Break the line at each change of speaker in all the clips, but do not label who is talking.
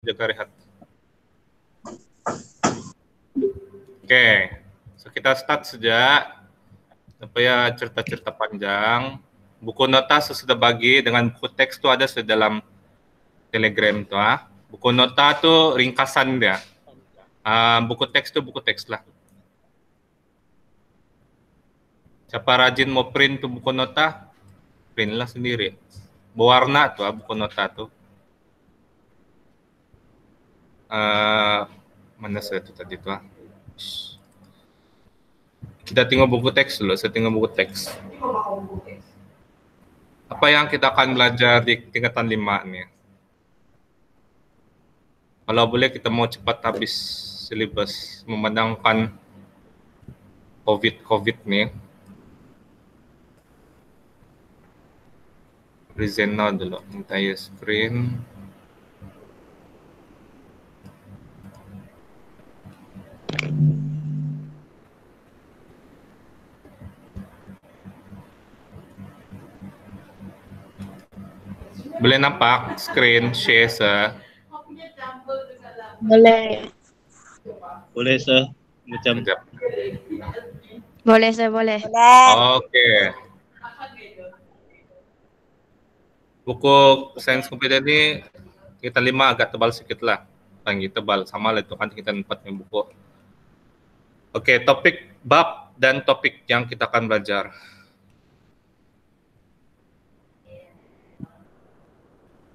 jaga rehat. Oke, so kita start saja. Supaya cerita-cerita panjang. Buku nota sudah bagi dengan buku teks itu ada di dalam Telegram tuh. Buku nota tuh ringkasan dia. Buku teks tuh buku teks lah. Siapa rajin mau print tuh buku nota, print lah sendiri. Berwarna tuh buku nota tuh. Mana saya tuh tadi tuh? Kita tengok buku teks dulu. Saya tengok buku teks. Apa yang kita akan belajar di tingkatan 5 nih? Kalau boleh kita mau cepat habis silabus memandangkan COVID nih. Present now dulu, entire screen. Boleh nampak screen share sir?
Boleh.
Boleh, sir. Macam.
Sekejap.
Boleh, saya boleh.
Oke. Buku sains komputer ini kita 5 agak tebal sedikit lah. Lagi tebal sama lah itu kan kita 4 yang buku. Oke, topik bab dan topik yang kita akan belajar.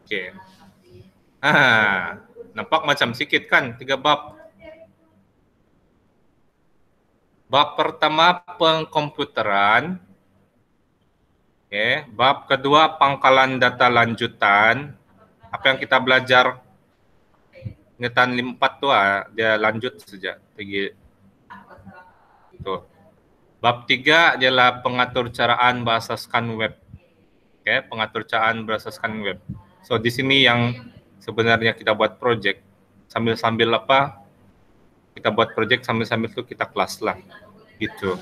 Oke. Nampak macam sedikit kan 3 bab. Bab pertama pengkomputeran. Oke, bab kedua pangkalan data lanjutan. Apa yang kita belajar ingatan 4 tuh dia lanjut saja pergi. Tuh. Bab 3 adalah pengatur caraan berasaskan web. Oke, pengatur caraan berasaskan web. So di sini yang sebenarnya kita buat project sambil-sambil apa? Kita buat project sambil-sambil itu kita kelas lah. Gitu.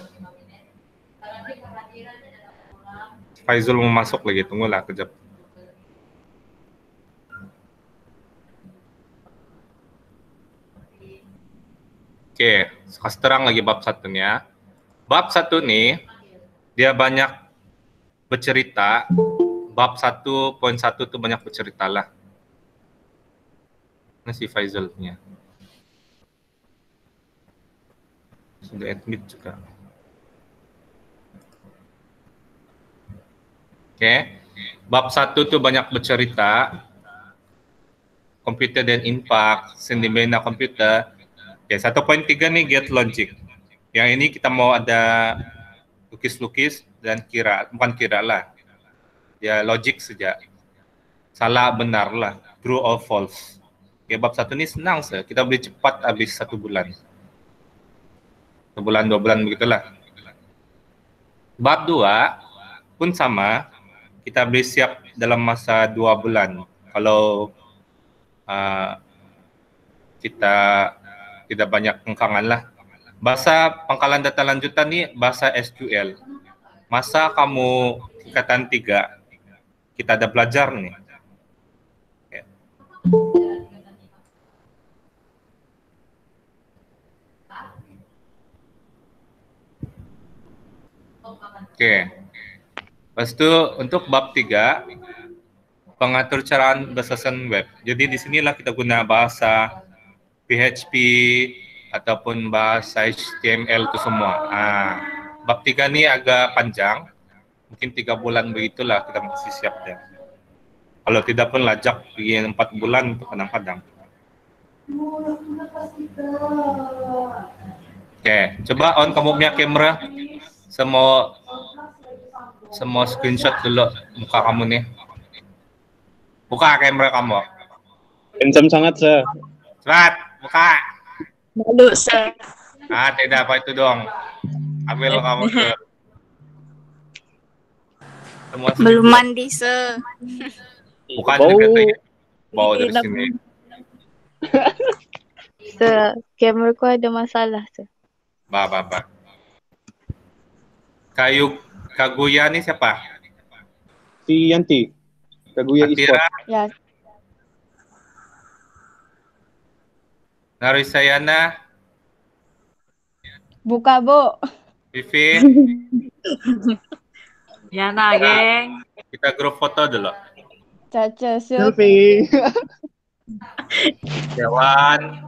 Faizul mau masuk lagi, tunggulah kejap. Oke, sekarang terang lagi bab 1 nih ya. Bab 1 nih, dia banyak bercerita. Bab 1.1 itu banyak bercerita lah. Ini si Faizul punya. Sudah admit juga. Oke, bab 1 itu banyak bercerita. Komputer dan impact, sentimen komputer. Oke, 1.3 nih get logic. Yang ini kita mau ada lukis-lukis dan bukan kira lah. Ya logik saja. Salah benar lah, true or false. Oke, bab 1 ini senang sih. Kita boleh cepat habis 1 bulan. 1 bulan, 2 bulan begitulah. Bab 2 pun sama. Kita boleh siap dalam masa 2 bulan. Kalau kita tidak banyak kengkangan lah. Bahasa pangkalan data lanjutan nih bahasa SQL. Masa kamu tingkatan 3 kita ada belajar nih. Oke. Lepas itu untuk bab 3 pengatur caraan berasaskan web. Jadi di sinilah kita guna bahasa PHP ataupun bahasa HTML itu semua. Bab 3 ini agak panjang. Mungkin 3 bulan begitulah kita mesti siap deh. Kalau tidak pun lajak pergi 4 bulan untuk kadang-kadang. Oke, coba on kamu punya kamera. Semua screenshot dulu muka kamu nih. Buka kamera kamu.
Handsome sangat, sir.
Cepat, buka.
Malu, sir.
Tidak apa itu dong. Ambil kamu tuh.
Belum mandi, sir.
Bukan bau dari sini.
Sir, kamera ku ada masalah, sir.
Ba. Kaguya nih siapa?
Si Yanti. Kaguya
Atira.
Esport.
Ya.
Narisayana,
Buka, Bu.
Vivi,
Yana, geng.
kita grup foto dulu.
Caca, shoot.
Selfie.
Dewan,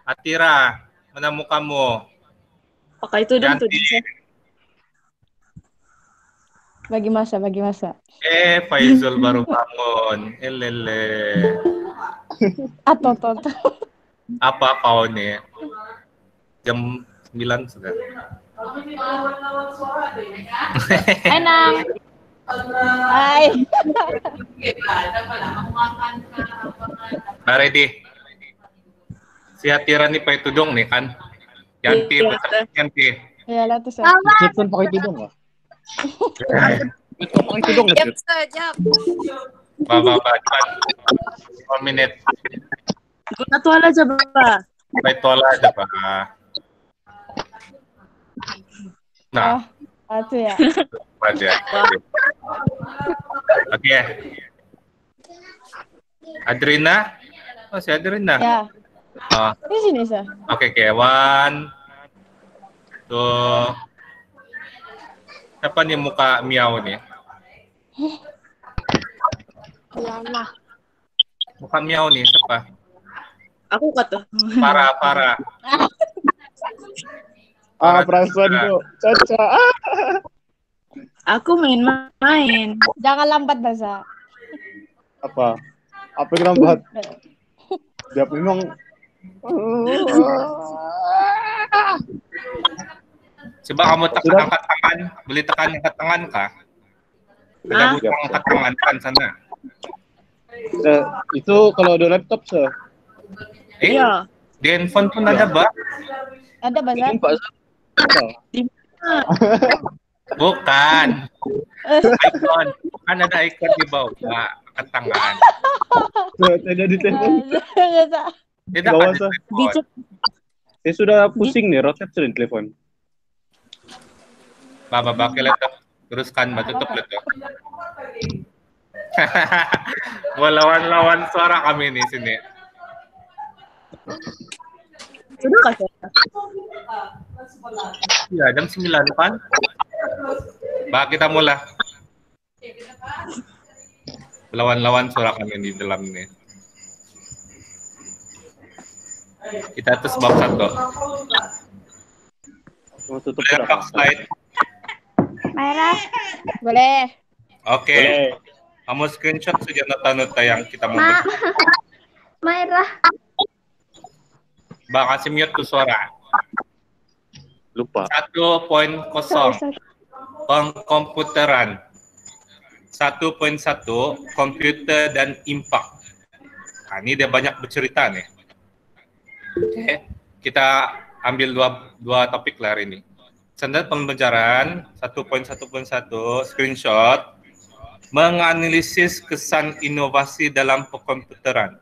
Atira, mana mukamu?
Pakai itu dong tuh.
Yanti,
Bagi masa, bagi masa.
Faizul baru bangun. Elele.
Atau,
Apa kau nih? Jam 9 sudah.
Enak. Hai.
Nah, ready. Si Atira nih pakai tudung nih kan? Yanti,
Iya,
betul Yanti.
Ya, lah tuh, Sir.
Cipson pakai tudung nggak? Pakai tudung nggak? Cip?
Jap.
Bapak, cepat. 1 menit.
Guna tuh aja, Bapak.
Baik tola aja, Pak. Nah,
Itu ya.
aja. Oke. Adrina? Oh, si Adrina.
Ya.
Oh,
Di sini, Sir.
oke, Kewan. Tuh. Siapa nih muka miau nih?
Yana.
Muka miau nih, siapa?
Aku kata.
Parah.
Perasaan kok. Caca.
Aku main-main.
Jangan lambat, Basa.
Apa? Apa yang lambat? Dia memang.
Coba kamu tekan angkat tangan. Beli tekan angkat tangan kah? Beda butang angkat tangan kan sana.
Itu kalau ada laptop sih.
Iya.
Di handphone pun ada, Mbak.
Ada, Basa?
Bukan. Icon. Kan ada icon di bawah angkat tangan.
Tidak di telepon.
Tidak
Bawah,
kan di
Sir.
telepon.
Saya sudah pusing nih, rotate sudah di telepon.
Bapak pakai laptop. Teruskan, Mbak, tutup laptop. Mau lawan suara kami nih sini.
Sudah kasih.
Ya, jam 9 kan? Mbak, kita mulai. Lawan suara kami di dalam ini. Kita terus bab 1.
Mau tutup
Boleh
sudah.
rekam slide.
Merah. Boleh.
Oke.
Boleh.
Kamu screenshot saja nota-nota yang kita mau.
Merah.
Mbak, kasih mute tuh suara.
Lupa.
1.0 pengkomputeran. 1.1 komputer dan impak. Nah, ini dia banyak bercerita nih. Oke, kita ambil dua topik lah hari ini. Standar pembelajaran 1.1.1 screenshot menganalisis kesan inovasi dalam perkomputeran.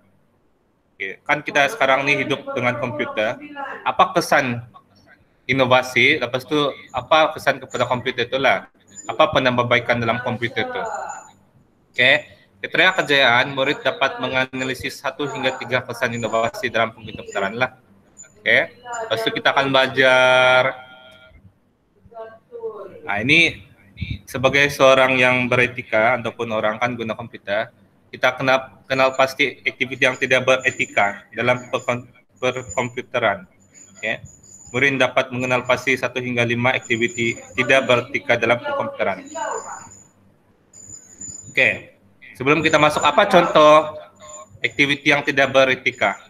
Oke, kan kita sekarang nih hidup dengan komputer. Apa kesan inovasi? Lepas itu apa kesan kepada komputer itulah? Apa penambahbaikan dalam komputer itu? Oke, kriteria kejayaan murid dapat menganalisis 1 hingga 3 kesan inovasi dalam komputeran lah. Oke, lepas itu kita akan belajar. Nah, ini sebagai seorang yang beretika ataupun orang kan guna komputer, kita kenal pasti aktiviti yang tidak beretika dalam perkomputeran. Oke, murid dapat mengenal pasti 1 hingga 5 aktiviti tidak beretika dalam perkomputeran. Oke, sebelum kita masuk, apa contoh aktiviti yang tidak beretika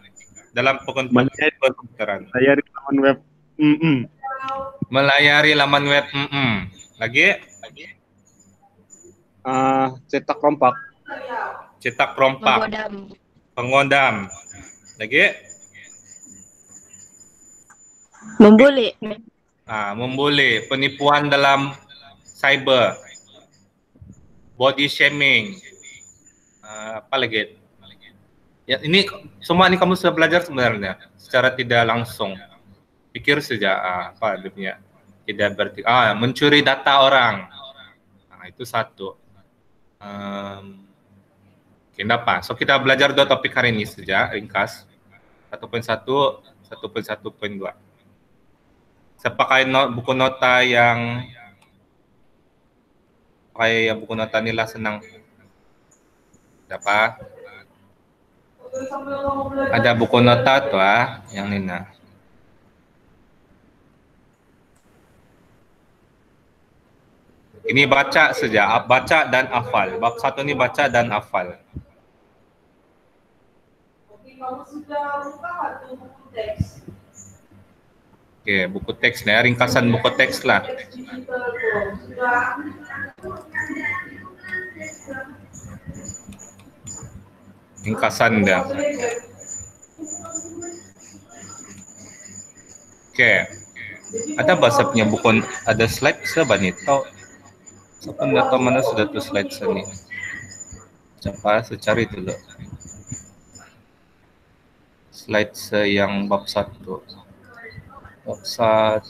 dalam perkomputeran?
Layari laman web.
Melayari laman web. Lagi?
Cetak rompak.
Cetak rompak. Pengodam. Lagi?
Membuli.
Membuli. Penipuan dalam cyber. Body shaming. Apa lagi? Ya, ini semua ini kamu sudah belajar sebenarnya secara tidak langsung. Pikir saja apa adanya. Tidak berarti mencuri data orang. Nah, itu satu. Oke, apa? So kita belajar 2 topik hari ini saja, ringkas. 1.1, 1.1.2. Saya pakai buku nota yang buku nota nila senang. Apa? Ada buku nota tuh yang Nina. Ini baca saja, baca dan hafal. Bab 1 ini baca dan hafal. Oke, buku teks nih, ringkasan buku teks lah. Ringkasan dah. Oke. Ada bahasa punya buku, ada slide siapa nih? Tahu? Siapa nggak tahu mana sudah tuh slide sini? Coba saya cari dulu. Slide yang bab 1. Bab 1.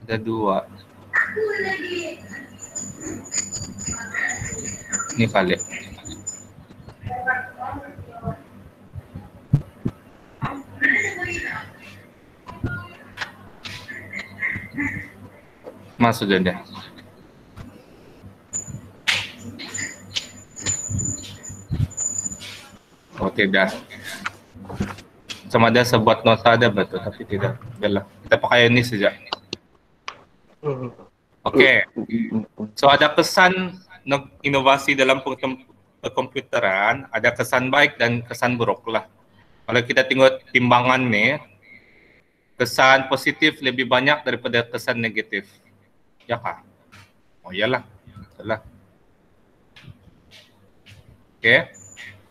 Ada 2. Ini kali. Masuk sudah. Oh tidak. Sama ada sebuah nota ada betul, tapi tidak. Udahlah, kita pakai ini saja. Oke. So ada kesan inovasi dalam komputeran, ada kesan baik dan kesan buruk lah. Kalau kita tengok timbangan nih, kesan positif lebih banyak daripada kesan negatif. Ya kah? Oh iyalah. Betul. Oke.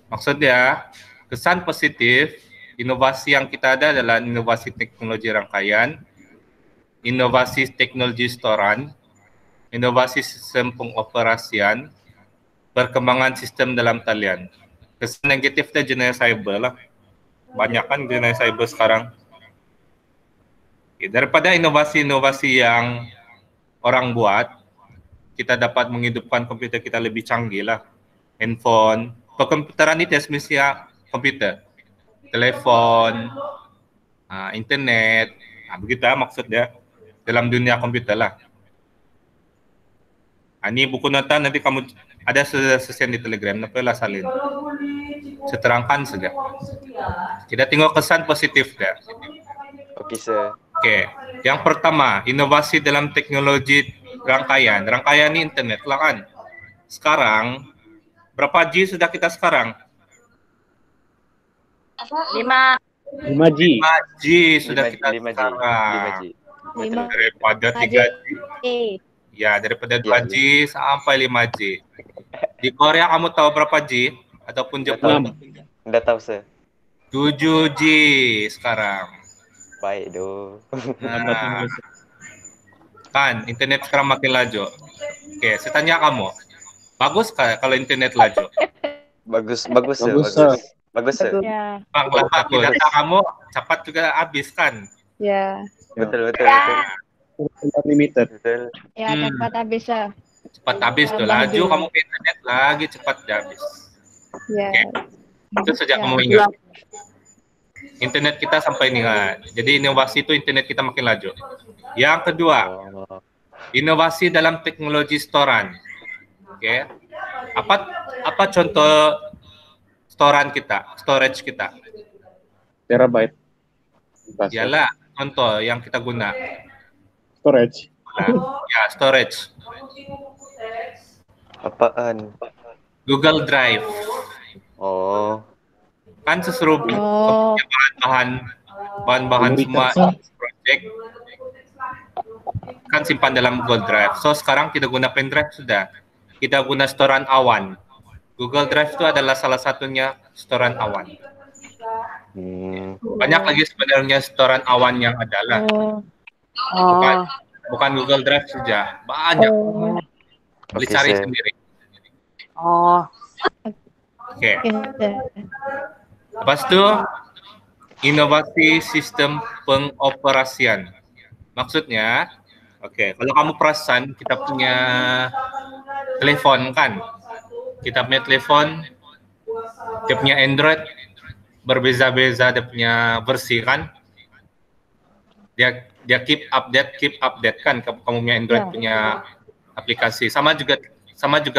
Maksudnya, kesan positif, inovasi yang kita ada adalah inovasi teknologi rangkaian, inovasi teknologi storan, inovasi sistem pengoperasian, perkembangan sistem dalam talian. Kesan negatifnya jenis cyber lah. Banyak kan jenis cyber sekarang. Daripada inovasi-inovasi yang orang buat, kita dapat menghidupkan komputer kita lebih canggih lah. Handphone, komputeran ini semestinya komputer, telepon, internet, begitu maksudnya dalam dunia komputer lah. Ini buku nota nanti kamu ada sesian di Telegram, nampaklah salin. Seterangkan saja. Kita tengok kesan positif dah.
Oke, sir.
Oke, yang pertama, inovasi dalam teknologi rangkaian. Rangkaian ini internet lah kan. Sekarang, berapa G sudah kita sekarang?
5G.
5G sudah kita
5G.
sekarang.
5G.
Daripada 3G. Ya, daripada 2G sampai 5G. Di Korea kamu tahu berapa G? Ataupun Jepang?
Nggak tahu, sir.
7G sekarang.
Baik, doh.
Nah, kan internet sekarang makin laju. Oke, saya tanya kamu, bagus kalau internet laju?
Bagus, sir.
Bagus,
Bagus, sir.
Ya.
Bang, tapi data kamu cepat juga habis kan?
Ya.
Betul.
Unlimited.
Betul.
Ya, cepat habis ya.
Cepat habis tuh, laju kamu ke internet lagi cepat habis.
Ya.
Itu sejak kamu ingat. Internet kita sampai ini kan. Jadi inovasi itu internet kita makin laju. Yang kedua, inovasi dalam teknologi storan. Oke. Apa contoh storan kita, storage kita?
Terabyte.
Yalah, contoh yang kita guna.
Storage.
Ya, storage.
Apaan?
Google Drive.
Oh.
Kan seseru
Oh.
bahan-bahan semua project kan simpan dalam Google Drive. So sekarang kita guna pendrive sudah. Kita guna storan awan. Google Drive itu adalah salah satunya storan awan. Banyak lagi sebenarnya storan awan yang ada lah. Bukan Google Drive saja, banyak. Boleh
Oke,
cari
sir.
sendiri. Oke. Lepas itu inovasi sistem pengoperasian. Maksudnya, kalau kamu perasan kita punya telepon kan, kita punya telepon Dia punya Android berbeza-beza, dia punya versi kan. Dia keep update kan. Kamu punya Android punya aplikasi. Sama juga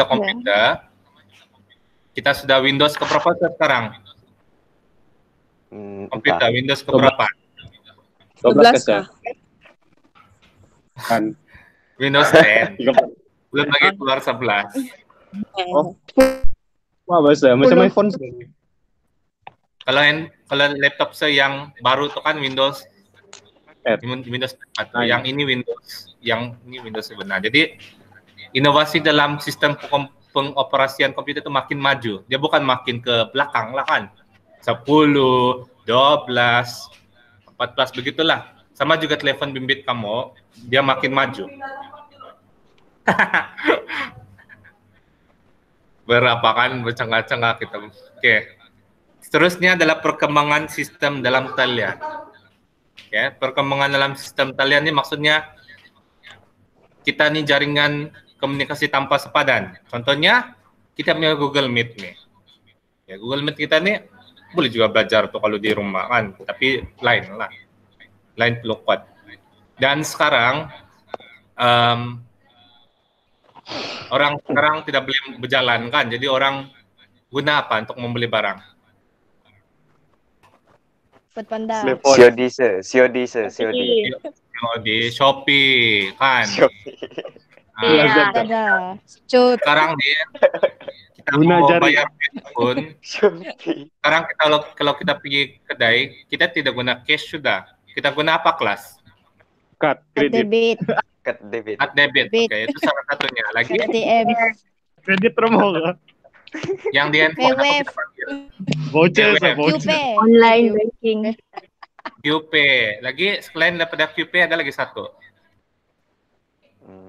komputer. Kita sudah Windows ke berapa sekarang? Komputer Windows ke berapa?
12 kah? Kan.
Windows 10. Belum lagi keluar 11.
Oh. Wah, bahasa macam iPhone sebenarnya.
Kalau laptop saya yang baru itu kan Windows 4. Yang ini Windows sebenarnya. Jadi inovasi dalam sistem pengoperasian komputer itu makin maju. Dia bukan makin ke belakang lah kan. 10, 12, 14 begitulah. Sama juga telepon bimbit kamu, dia makin maju. Berapa kan bercengah-cengah kita. Oke. Seterusnya adalah perkembangan sistem dalam talian. Ya, perkembangan dalam sistem talian ini maksudnya kita nih jaringan komunikasi tanpa sepadan. Contohnya kita punya Google Meet nih. Ya, Google Meet kita nih boleh juga belajar tuh kalau di rumah kan, tapi lain lah. Lain perlu kuat. Dan sekarang orang sekarang tidak boleh berjalan kan, jadi orang guna apa untuk membeli barang?
Petpanda.
COD.
Shopee kan.
Iya, ada. Cut.
Sekarang nih kita
Guna
mau
jari.
bayar pun. Sekarang kalau kita pergi kedai, kita tidak guna cash sudah. Kita guna apa kelas?
Card, kredit.
Debit.
Cut debit.
Card debit. Oke, itu salah satunya. Lagi
ATM.
Kredit promo kah?
yang di handphone apa
Paywave.
kita panggil?
Voucher,
Web.
voucher.
QP.
Online banking.
QP. Lagi selain daripada QP ada lagi satu.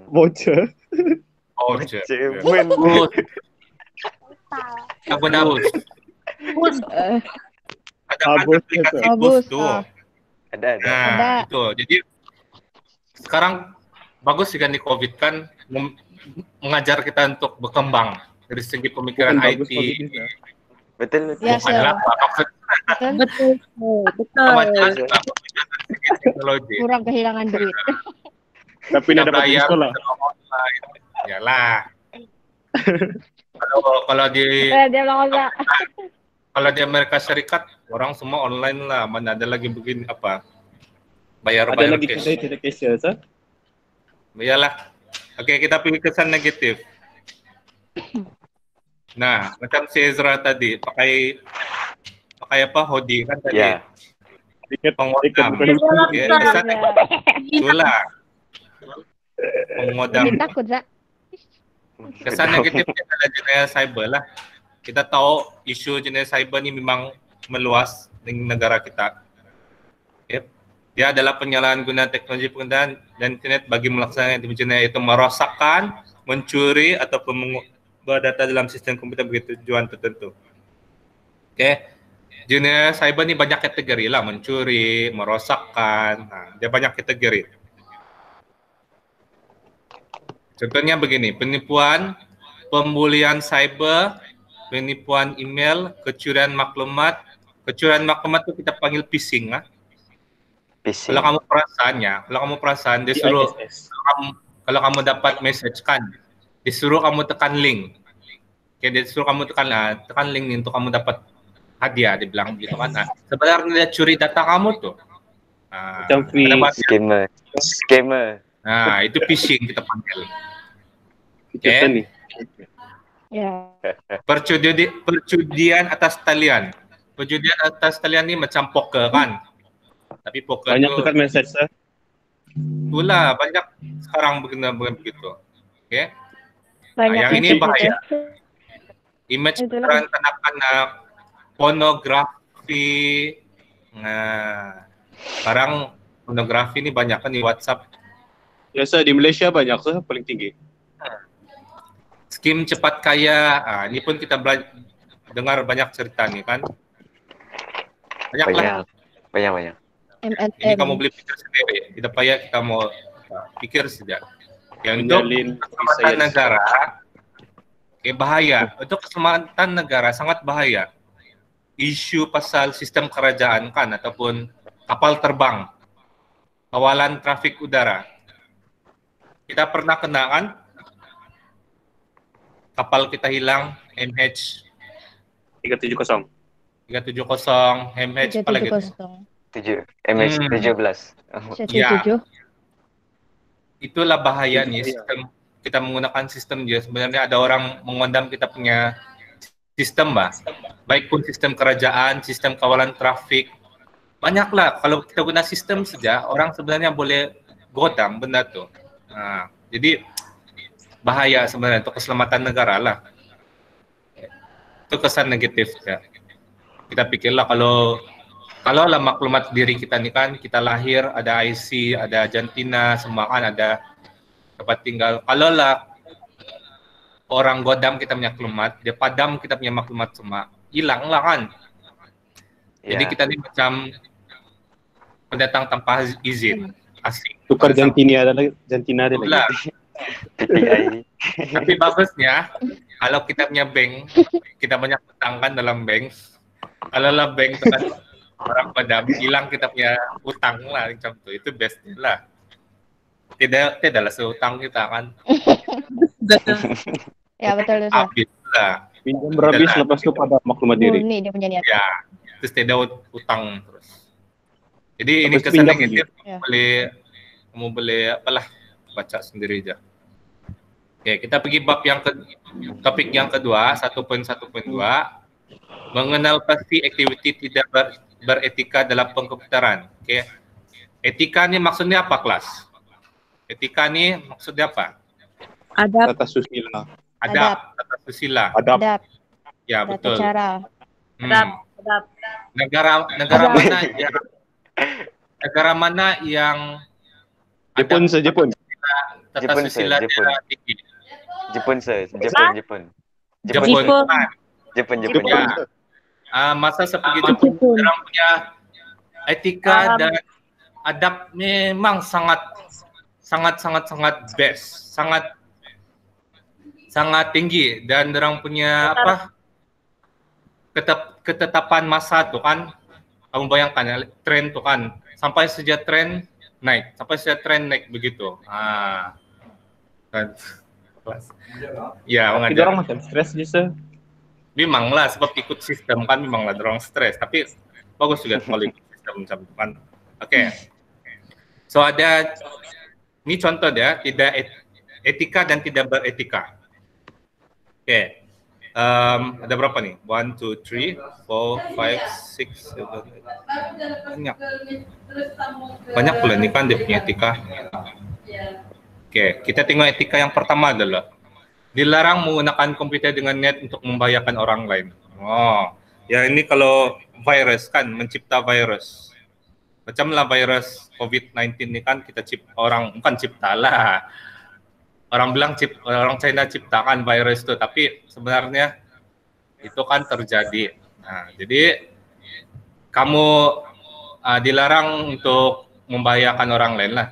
Voucher.
Voucher.
Cemen.
Kita guna boost. Ada kan
Boost
aplikasi
itu.
boost
Boost,
tuh.
Ada.
Nah,
Ada.
itu. Jadi sekarang bagus sih kan di COVID kan mengajar kita untuk berkembang dari segi pemikiran
Bukan bagus
IT.
COVID ini.
Betul.
Ya,
Bukan apa maksud
Betul.
Betul.
sama jelas juga pemikiran dari segi teknologi.
Kurang kehilangan duit.
Tapi
Kita
tidak dapat
bayar
sekolah.
secara online. Yalah. Kalau di
Dia bilang enggak.
kalau di Amerika Serikat orang semua online lah, mana ada lagi begini apa bayar
Ada lagi
cash.
kedai tidak cash ya, sah?
Iyalah. Oke, kita pilih kesan negatif. Nah, macam si Ezra tadi pakai apa hoodie kan tadi.
Ya.
Tiket
Pengodam.
bukan
Ya, kesan itulah. Pengodam.
Bikin takut, Zak.
Kesan negatifnya adalah jenis cyber lah. Kita tahu isu jenis cyber ini memang meluas di negara kita. Yep. Dia adalah penyalahgunaan teknologi penggunaan dan internet bagi melaksanakan jenis itu merosakkan, mencuri ataupun mengubah data dalam sistem komputer begitu tujuan tertentu. Oke. Jenis cyber ini banyak kategori lah, mencuri, merosakkan. Nah, dia banyak kategori. Contohnya begini, penipuan, pembulian cyber, penipuan email, kecurian maklumat. Kecurian maklumat itu kita panggil phishing lah.
Phishing.
Kalau kamu perasan, disuruh kalau kamu dapat message kan, disuruh kamu tekan link. Oke, disuruh kamu tekan link untuk kamu dapat hadiah, dibilang gitu kan. Nah, sebenarnya dia curi data kamu tuh. Nah,
Macam
ada banyak.
Scammer.
Nah, itu phishing kita panggil.
Kita nih.
Ya.
Perjudian atas talian. Perjudian atas talian ini macam poker kan. Tapi poker
Banyak
itu
dekat message, sah.
itulah banyak sekarang begitu. Oke.
Banyak
yang ini
yang
bahaya.
gitu.
Image
Itulah.
peran kanak-kanak, pornografi. Nah, sekarang pornografi ini banyak kan di WhatsApp.
Biasa di Malaysia banyak, sah, paling tinggi.
Skim cepat kaya. Ini pun kita dengar banyak cerita nih kan. Banyak lah.
Banyak.
Ini
MLM.
kamu beli pikir sendiri. Tidak payah kita mau pikir saja. Yang untuk
Menyalin
keselamatan
saya.
negara, bahaya. Untuk keselamatan negara sangat bahaya. isu pasal sistem kerajaan kan ataupun kapal terbang, kawalan trafik udara. Kita pernah kena kan? Kapal kita hilang MH
370.
370, MH apa lagi?
770.
7, MH17.
777.
Itulah bahayanya sistem, kita menggunakan sistem dia. Sebenarnya ada orang mengundang kita punya sistem, baik pun sistem kerajaan, sistem kawalan trafik, banyaklah. Kalau kita guna sistem saja, orang sebenarnya boleh godam benda tuh. Nah, jadi bahaya sebenarnya untuk keselamatan negara lah. Itu kesan negatif ya. Kita pikirlah kalau lah maklumat diri kita nih kan, kita lahir ada IC, ada jantina, semua kan ada tempat tinggal. Kalau lah orang godam kita punya maklumat, dia padam kita punya maklumat semua, hilang lah kan. Jadi kita ini macam pendatang tanpa izin, asing.
Tukar jantina ada lagi.
PPI.
Tapi bagusnya kalau kita punya bank, kita banyak utang kan dalam bank. Kalau lah bank itu kan orang padam, hilang kita punya utang lah macam itu best lah. Tidaklah seutang kita kan.
Ya betul Ustaz.
Habis lah.
Pinjam berhabis lepas itu pada maklumat diri.
Murni dia punya niat.
Ya, terus tidak utang terus. Jadi ini
Lepas
kesan
pinjam
negatif.
ya.
Kamu boleh apalah baca sendiri aja. Oke, kita pergi bab yang topik yang kedua, 1.1.2, mengenal pasti aktiviti tidak beretika dalam pengkomputeran. Oke. Etika ini maksudnya apa, kelas? Etika ini maksudnya apa?
Adab.
Tata susila.
Adab, tata susila.
Adab.
Adab.
Ya,
Tata
betul.
cara.
Adab.
Negara mana yang
Jepun saja pun.
tata
Jepun,
susila
Jepun.
dia tinggi?
Jepun.
Jepun.
Jepun.
Ya. Masa seperti Jepun, orang punya etika dan adab memang sangat best, sangat tinggi, dan orang punya ketetapan masa tuh kan. Kamu bayangkan ya, tren tuh kan, sampai saja tren naik begitu. Kan. Ya,
Tapi orang macam stres je.
Memanglah sebab ikut sistem kan, memanglah orang stres, tapi bagus juga kalau ikut sistem macam itu kan. Oke. So ada ini contoh dia, tidak etika dan tidak beretika. Oke. Ada berapa nih? 1, 2, 3, 4, 5, 6, 7. Banyak pula nih kan dia punya etika. Oke, kita tengok etika yang pertama adalah dilarang menggunakan komputer dengan net untuk membahayakan orang lain. Oh, ya ini kalau virus kan, mencipta virus. Macamlah virus COVID-19 ini kan kita bukan cipta lah. Orang bilang orang China ciptakan virus itu, tapi sebenarnya itu kan terjadi. Nah, jadi kamu dilarang untuk membahayakan orang lain lah.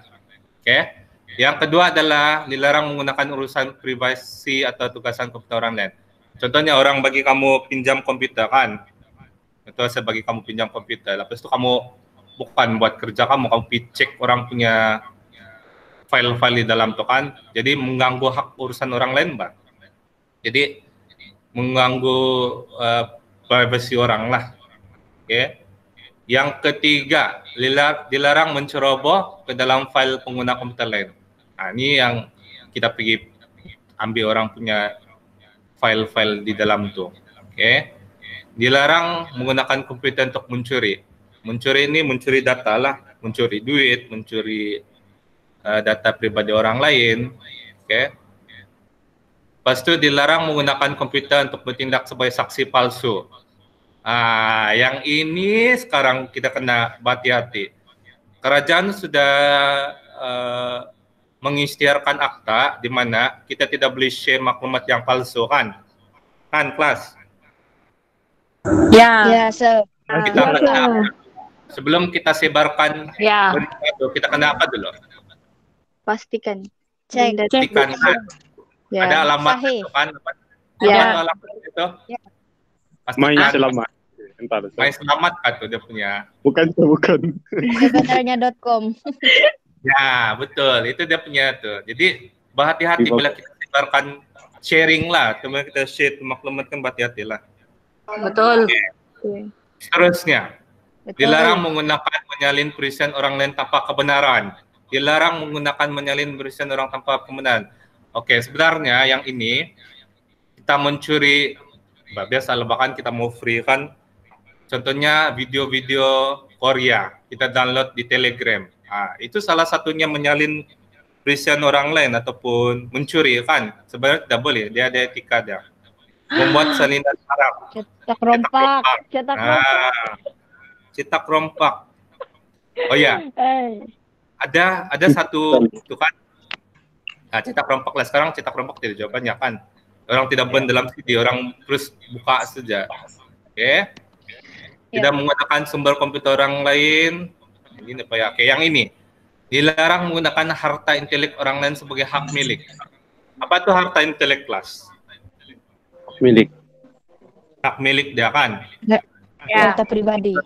Oke. Yang kedua adalah dilarang menggunakan urusan privasi atau tugasan komputer orang lain. Contohnya orang bagi kamu pinjam komputer kan, atau saya bagi kamu pinjam komputer, lepas itu kamu bukan buat kerja kamu cek orang punya file-file di dalam tuh kan, jadi mengganggu hak urusan orang lain, Mbak. Jadi mengganggu privasi orang lah. Oke. Yang ketiga, dilarang menceroboh ke dalam file pengguna komputer lain. Nah, ini yang kita pergi ambil orang punya file-file di dalam tuh. Oke. Dilarang menggunakan komputer untuk mencuri. Mencuri ini mencuri data lah, mencuri duit, mencuri data pribadi orang lain. Oke. Lepas itu dilarang menggunakan komputer untuk bertindak sebagai saksi palsu. Yang ini sekarang kita kena hati-hati. Kerajaan sudah mengisytiharkan akta di mana kita tidak boleh share maklumat yang palsu kan? Kan, kelas?
Ya.
Ya, so.
Kita kena, sebelum kita sebarkan
Ya.
berita itu, kita kena apa dulu?
Pastikan.
Cek.
Pastikan kan?
Ya.
Ada alamat
Sahih.
itu kan?
Ya.
Apa alamat itu?
Ya.
Main
Pastikan.
selamat. Bentar.
Main selamat kan tuh dia punya.
Bukan.
Sebenarnya.com.
Ya, betul. Itu dia punya tuh. Jadi berhati-hati bila kita sebarkan sharing lah. Kemudian kita share maklumat kan berhati-hati lah.
Betul.
Seterusnya,
Betul.
dilarang menggunakan menyalin perisian orang lain tanpa kebenaran. Dilarang menggunakan menyalin perisian orang tanpa kebenaran. Oke, sebenarnya yang ini kita mencuri, biasa bahkan kita mau free kan. Contohnya video-video Korea, kita download di Telegram. Nah, itu salah satunya menyalin perisian orang lain ataupun mencuri kan. Sebenarnya tidak boleh, dia ada etika dia. Membuat salinan haram.
Cetak rompak.
Cetak rompak. Oh ya, ada satu itu kan. Nah, cetak rompak lah sekarang cetak rompak tidak jawabannya kan. Orang tidak ban dalam CD, orang terus buka saja. Oke. Tidak menggunakan sumber komputer orang lain. Ini apa ya? Oke, yang ini. Dilarang menggunakan harta intelek orang lain sebagai hak milik. Apa itu harta intelek, kelas?
Milik.
Hak milik dia kan?
Data pribadi.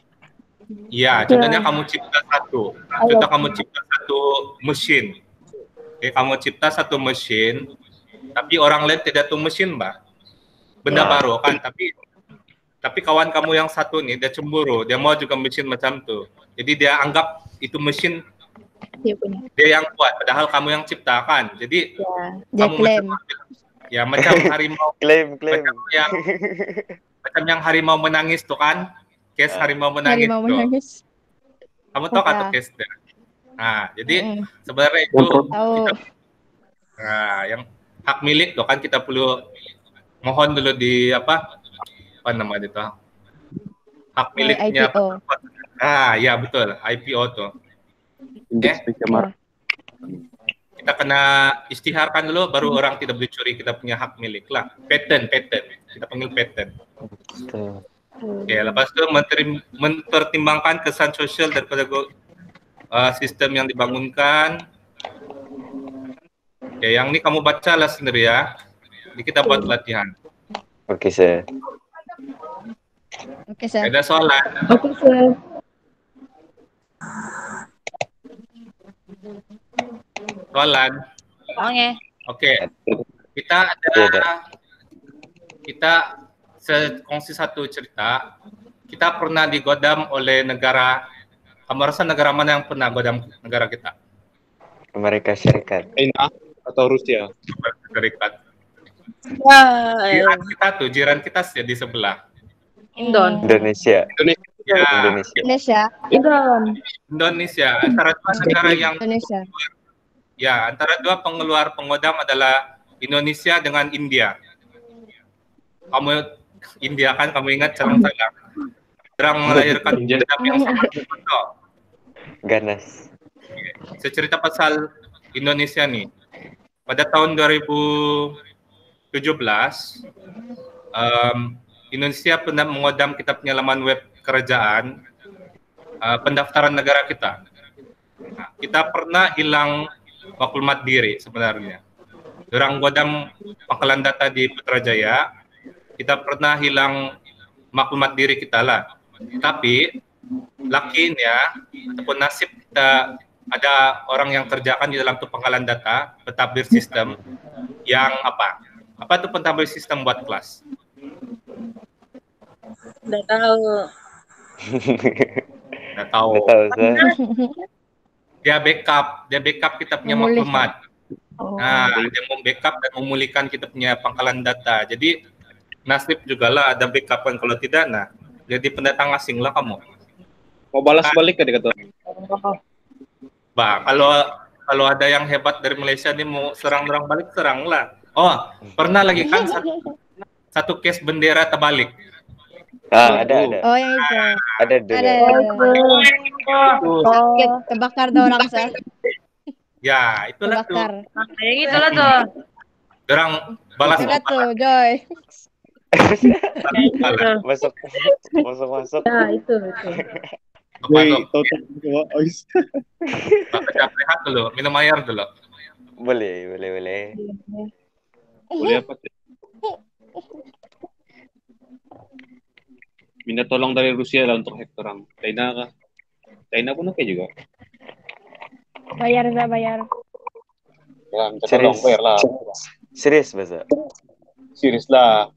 Iya, contohnya kamu cipta satu. Contoh kamu cipta satu mesin. Oke, kamu cipta satu mesin, tapi orang lain tidak tahu mesin, Mbak. Benda baru kan, tapi kawan kamu yang satu nih, dia cemburu, dia mau juga mesin macam tuh. Jadi dia anggap itu mesin dia yang buat, padahal kamu yang ciptakan. Jadi
dia
kamu
klaim.
macam harimau.
Klaim.
Macam yang harimau menangis tuh kan, case harimau menangis.
Harimau menangis.
Kamu tahu kan tuh case dia? Nah, jadi sebenarnya itu yang hak milik tuh kan kita perlu mohon dulu di apa namanya itu hak miliknya.
IPO.
Ya betul, IPO tuh. Kita kena istiharkan dulu, baru orang tidak boleh curi, kita punya hak milik lah. Patent, kita panggil patent. Oke, lepas itu mempertimbangkan kesan sosial daripada sistem yang dibangunkan. Oke, yang ini kamu bacalah sendiri ya. Jadi kita buat latihan.
Oke, Sir.
Ada soalan?
Oke, Sir.
Soalan? Oke. Kita kongsi satu cerita. Kita pernah digodam oleh negara. Kamu rasa negara mana yang pernah godam negara kita?
Amerika Serikat.
China atau Rusia?
Amerika Serikat. Jiran kita di sebelah.
Indonesia.
Indonesia. Antara dua negara yang
Indonesia.
Ya, antara dua pengeluar pengodam adalah Indonesia dengan India. Kamu India kan, kamu ingat cerang-cerang. Cerang melahirkan godam yang sangat betul.
Ganas.
Secerita pasal Indonesia nih. Pada tahun 2017, Indonesia pernah mengodam kita punya laman web kerajaan, pendaftaran negara kita. Nah, kita pernah hilang maklumat diri sebenarnya. Orang godam pangkalan data di Putrajaya, kita pernah hilang maklumat diri kita lah. Tapi lakinya ataupun nasib kita, ada orang yang kerjakan di dalam tuh pangkalan data, pentadbir sistem yang apa tuh pentadbir sistem buat kelas?
Udah tahu.
Nggak tahu. Dia backup kita punya maklumat. Nah, dia mau backup dan memulihkan kita punya pangkalan data. Jadi nasib juga lah ada backupan, kalau tidak, nah jadi pendatang asing lah kamu.
Mau balas balik ke dekat
Kalau ada yang hebat dari Malaysia nih mau serang balik, seranglah. Oh, pernah lagi kan satu case bendera terbalik.
Ada.
Oh, yang itu.
Ada dulu.
Sakit, kebakar tuh orang saya.
Ya, itulah
Kebakar.
tuh.
Yang itulah tuh.
Orang balas
Ada tuh, Joy.
Masuk.
Ya, itu.
Masuk. Baca rehat dulu, minum air dulu.
Boleh.
Boleh apa? minta tolong dari Rusia lah untuk hack orang. China pun oke juga.
Bayar, Za, bayar.
Ya, minta tolong,
Serius.
bayar lah.
Serius, Baza?
Serius lah.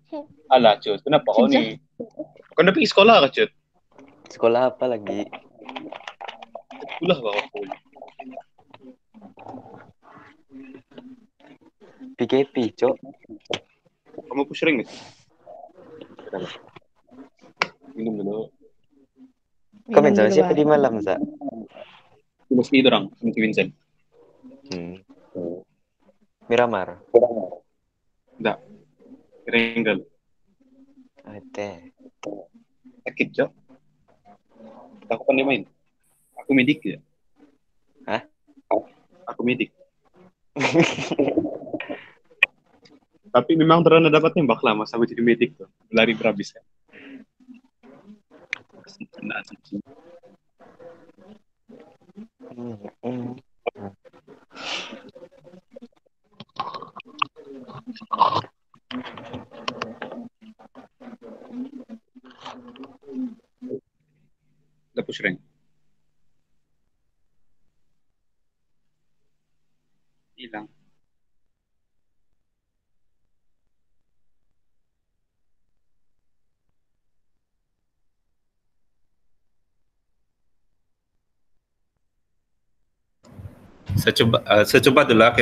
Alah, Cut. Kenapa kau nih? Kau udah pergi sekolah kah, Cut?
Sekolah apa lagi?
Sekolah kau.
PKP, Cok.
Kamu push ring nih? Minum dulu.
Kau main sama
Minum
siapa
duluan.
di malam, Za?
Cuma si orang, sama si Vincent.
Miramar.
Enggak. Ringgal.
Ada.
Sakit, Cok. Aku pandai main. Aku medik ya.
Hah?
Aku medik. Tapi memang pernah dapat nembak lah masa aku jadi medik tuh. Lari berhabis ya. Nah, udah push rank. Hilang.
Saya coba dulu lah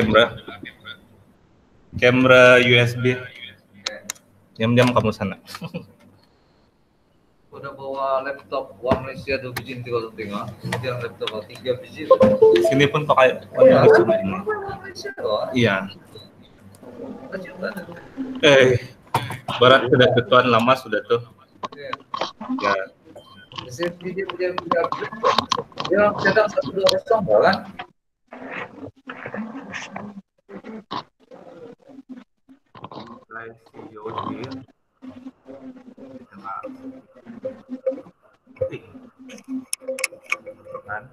kamera USB. Diam-diam kamu sana.
Udah bawa laptop One Malaysia 2 biji 313, kemudian laptop 3 biji.
Sini pun pakai
Malaysia doang.
Iya.
Kecil banget.
Barat sudah ketuaan lama sudah tuh.
Iya.
Ya.
Di sini dia cetak 1-2 kan?
Kan?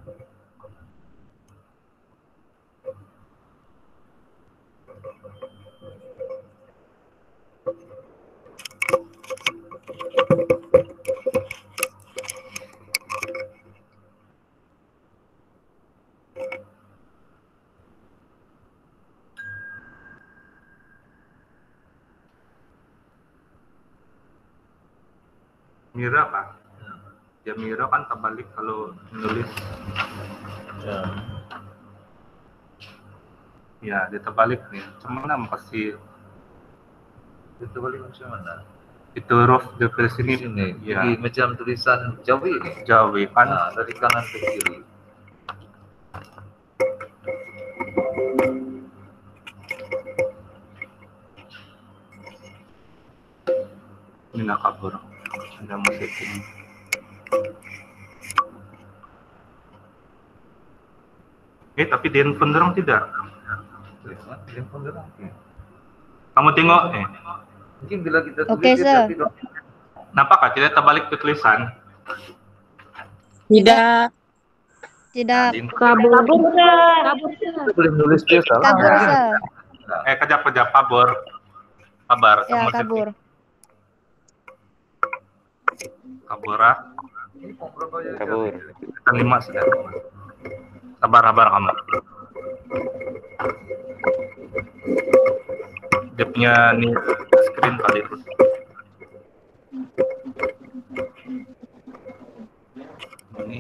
Mira kan? Ya Mira kan terbalik kalau menulis. Ya, dia terbalik nih. Cuman pasti
Itu balik macam mana?
itu huruf di sini.
Sini.
Ya.
Jadi macam tulisan Jawi ini.
Jawi kan?
Nah, dari kanan ke kiri.
Ini nggak kabur. Ada musik ini. Tapi di handphone dorong tidak.
Telepon dorang.
Kamu tengok.
Mungkin bila kita tulis
Oke, Sir.
Nampak kah? Tidak terbalik ke tulisan.
Tidak.
Tidak.
Kabur,
boleh nulis dia salah.
Kabur, Sir.
Kejap kabur. Kabar.
Ya,
Kamu
kabur.
Kabur ah.
Kabur.
Kita 5 sudah. Sabar kamu. Dia punya nih screen kali itu. Ini.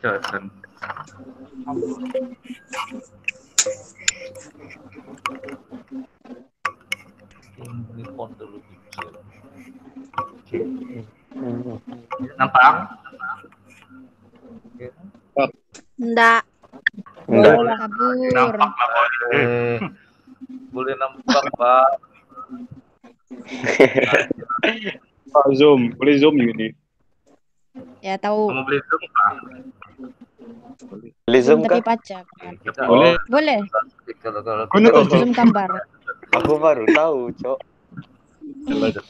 Jason.
Ini font dulu kecil.
Nampak?
Enggak.
Enggak.
Kabur.
Nampak lah.
Boleh nampak, Pak.
Pak Zoom, boleh Zoom ini.
Ya tahu.
Kamu beli Zoom kah?
Beli Zoom
Tapi
kah?
pacak.
Boleh.
Boleh.
Kalau
Kau nak tahu
Zoom gambar.
Aku baru tahu, Cok.
Lanjut.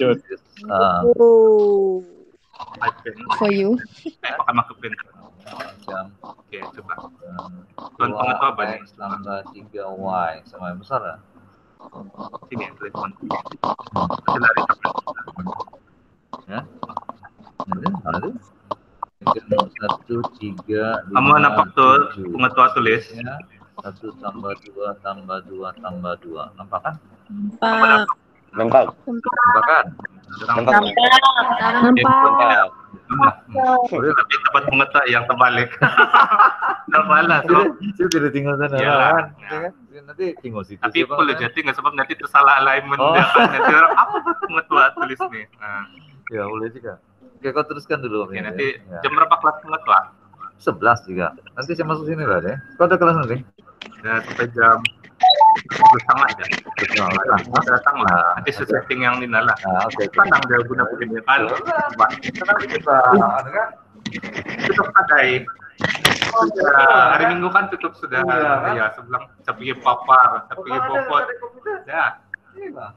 ah,
Oh.
iPad.
For you.
Pakai Mac Pen.
jam.
Oke, coba. Tuan pengetua apa nih?
2x tambah 3y sama yang besar ya?
Sini telepon. Masih lari tablet.
Ya. Ada. 1, 3, 5,
Kamu anak betul
7.
pengetua tulis.
Ya. 1 tambah 2 tambah 2 tambah 2. Nampak kan?
Nampak.
Nampak.
Nampak kan?
Nampak.
Nampak.
Boleh tapi tempat pengetua yang terbalik. Nggak malah tuh.
Saya tidak tinggal sana
Iyalah.
kan? Ya kan? Nanti tinggal situ.
Tapi
siapa
boleh
kan?
jadi nggak sebab nanti tersalah alignment
Oh.
dia kan. Nanti orang apa tuh pengetua tulis nih. Nah,
Ya boleh juga. Oke, kau teruskan dulu.
oke,
Om,
nanti
ya.
jam berapa kelas pengetua?
11 juga. Nanti saya masuk sini lah deh. Kau ada kelas nanti?
Ya, sampai jam 12.30 aja.
Nah,
Datang lah. Nanti setting yang Nina lah.
oke.
Tenang dia guna begini kan.
Tenang dikit lah. Ada kan?
Tutup kadai. Sudah, hari Minggu kan tutup sudah.
Iya.
Ya, sebelum sapi papar, sapi bobot. Ya,
Iya.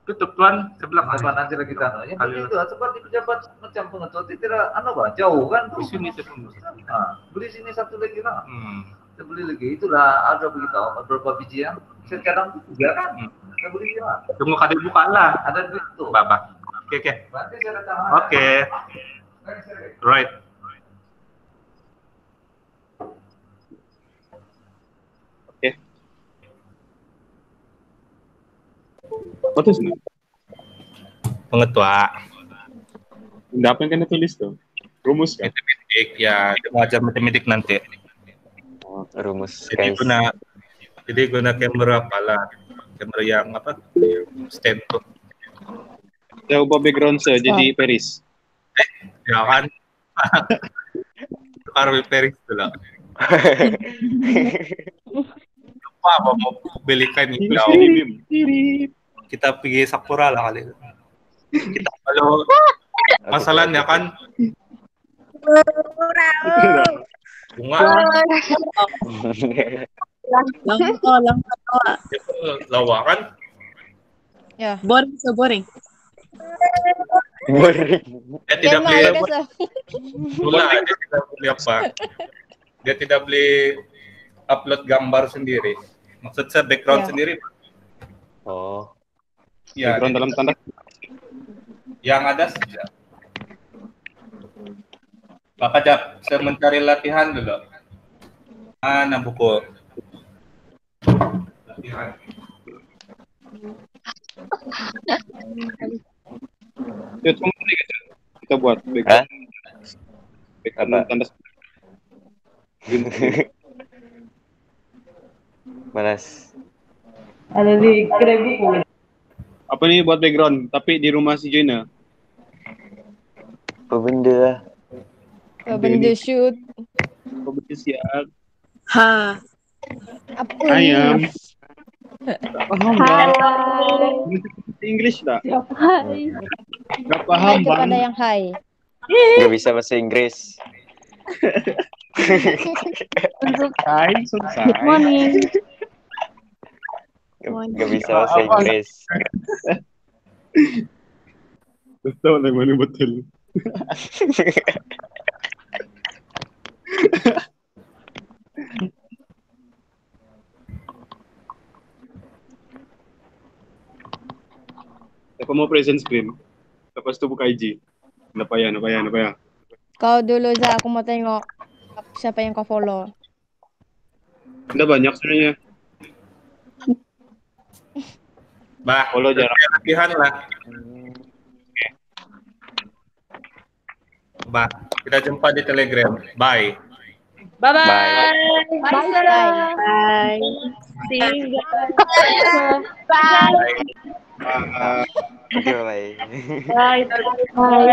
tutup tuan sebelah
Apa nanti lagi tanah? Ya
Kali-
begitu. Seperti pejabat macam pengetua itu tidak jauh kan?
di sini tuh.
Nah, beli sini satu lagi lah. Kita beli lagi. Itulah ada begitu. Beberapa biji yang sekarang 3 kan? Kita beli lah.
Tunggu kadai buka lah.
Ada duit tuh.
Babak. Oke.
Nanti saya datang.
Oke. Right.
Apa tuh sebenarnya?
Pengetua.
Apa yang kena tulis tuh? Rumus kan?
Matematik ya, dia mau ajar matematik nanti.
Rumus
Jadi
guys.
guna kamera apalah. Kamera yang apa? Stand tuh.
Saya ubah background saya jadi Paris.
Ya kan. Harvey Paris tuh lah. Lupa apa mau belikan ini. Kita pergi Sakura lah kali. Kita kalau masalahnya kan bunga lawa kan
Ya.
Boring, so boring.
Boring.
dia tidak beli
Jangan ada
pula dia tidak beli apa dia tidak beli upload gambar sendiri maksud saya background
Ya.
sendiri
Oh.
ya
Background dalam tanda.
yang ada saja. Maka Jap, saya mencari latihan dulu. Mana buku? Latihan.
Ya, cuma ini aja. Kita buat background. Background
Apa?
tanda.
Malas.
Ada di kedai buku.
Apa nih buat background? Tapi di rumah si Joina.
Apa benda lah?
benda shoot.
Apa betul siap?
Ha.
Apa
Ayam.
ini?
Tak paham bang. English tak?
Hai.
Tak paham
Hai kepada
bang.
yang hai.
Gak bisa bahasa Inggris.
Selesai, selesai.
Good morning.
Gak bisa bahasa Inggris.
Betul yang mana betul. Siapa mau present screen? Lepas tu buka IG. Nak payah.
Kau dulu Za, aku mau tengok siapa yang kau follow.
Ada banyak sebenarnya.
Bah,
Follow jarang.
latihan lah. Bah, kita jumpa di Telegram. Bye.
Bye-bye.
Bye.
Bye.
Bye. See you guys.
Bye.
Ah,
Okay, bye.
Bye. Bye.